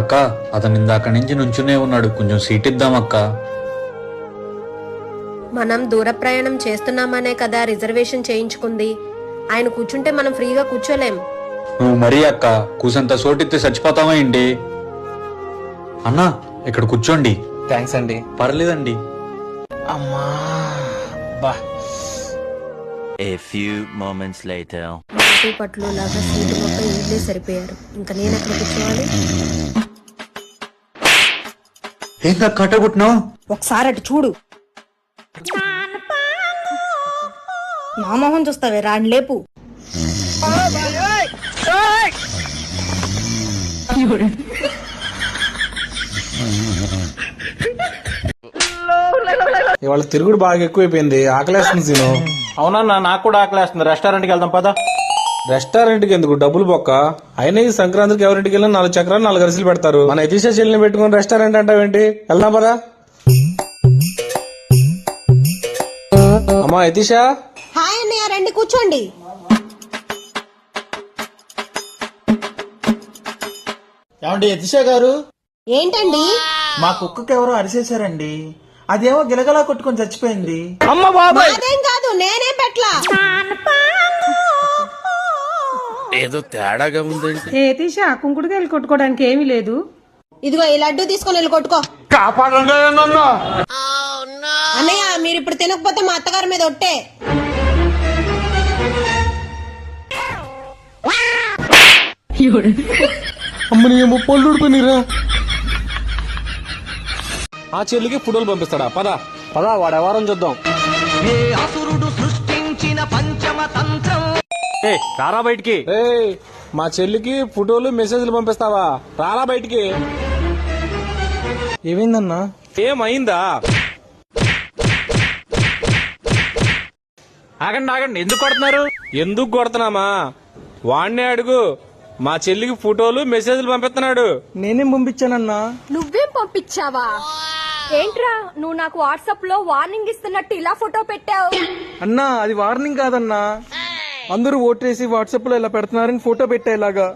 అక్క అతను ఇందాక నుంచి నుంచునే ఉన్నాడు, కొంచెం సీట్ ఇద్దాం అక్క. మనం దూర ప్రయాణం చేస్తున్నామనే కదా రిజర్వేషన్ చేయించుకుంది. ఆయన కూర్చుంటే మనం ఫ్రీగా కూర్చోలేం. నువ్వు మరీ అక్క కూసంత సోటిస్తే చచ్చిపోతావా ఏంటి? అన్నా ఇక్కడ కూర్చోండి. థ్యాంక్స్ అండి. పర్లేదండి. అమ్మా బా. A few moments later. మాటు పట్లు లాగా సీటు మొత్తం ఇంట్లే సరిపోయారు. ఇంకా నేను ఎక్కడ కూర్చోవాలి? ఏంగా కట్టగుట్టినావు? ఒకసారి అటు చూడు. నా మొహం చూస్తావే, రాని లేపు. ఇవాళ తిరుగుడు బాగా ఎక్కువైపోయింది, ఆకలేస్తుంది సీను. అవునన్నా, నాకు కూడా ఆకలేస్తుంది. రెస్టారెంట్కి వెళ్దాం పదా. రెస్టారెంట్కి ఎందుకు, డబ్బులు బొక్క. అయినా ఈ సంక్రాంతికి ఎవరింటికి వెళ్ళినా 4 చక్రాలు 4 అరిసెలు పెడతారు. మన ఎతిషా చెల్లిని పెట్టుకుని రెస్టారెంట్ అంటావేంటి? వెళ్దాం పదా. అమ్మా ఎతిషా. హాయ్ అన్నయ్య, రండి కూర్చోండి. ఏమండి యతిషా గారు, ఏంటండి? మా కుక్కకి ఎవరో అరిసేశారండి. అదేమో గిలగలా కొట్టుకొని చచ్చిపోయింది. అదేం కాదు, నేనేం పెట్లా. ఏదో తేడాగా ఉందండి. తీసా కుంకుడుకాయలు కొట్టుకోవడానికి ఏమీ లేదు. ఇదిగో ఈ లడ్డు తీసుకొని వెళ్ళి కొట్టుకో. కాపాడండి నన్ను. అన్నయ్య, మీరు ఇప్పుడు తినకపోతే మా అత్తగారి మీద ఒట్టే. అమ్మని ఏమో పళ్ళు ఊడిపోయినరా. ఆ చెల్లికి ఫోటోలు పంపిస్తాడా? పదా పదా, వాడు ఎవరని చూద్దాం. రారా బయటికి. మా చెల్లికి ఫోటోలు మెసేజ్లు పంపిస్తావా? రారా బయటికి. ఏమైందన్నా? ఏమైందా? ఆగండి, ఎందుకు కొడుతున్నారు? ఎందుకు కొడుతున్నామా? వాణ్ణే అడుగు. మా చెల్లికి ఫోటోలు మెసేజ్లు పంపిస్తున్నాడు. నేనేం పంపించానన్నా? నువ్వేం పంపించావా? ఏంట్రా నువ్వు నాకు వాట్సాప్ లో వార్నింగ్ ఇస్తున్నట్టు ఇలా ఫోటో పెట్టావు? అన్నా, అది వార్నింగ్ కాదన్నా. అందరూ ఓటేసి వాట్సాప్ లో ఇలా పెడుతున్నారని ఫోటో పెట్టేలాగా.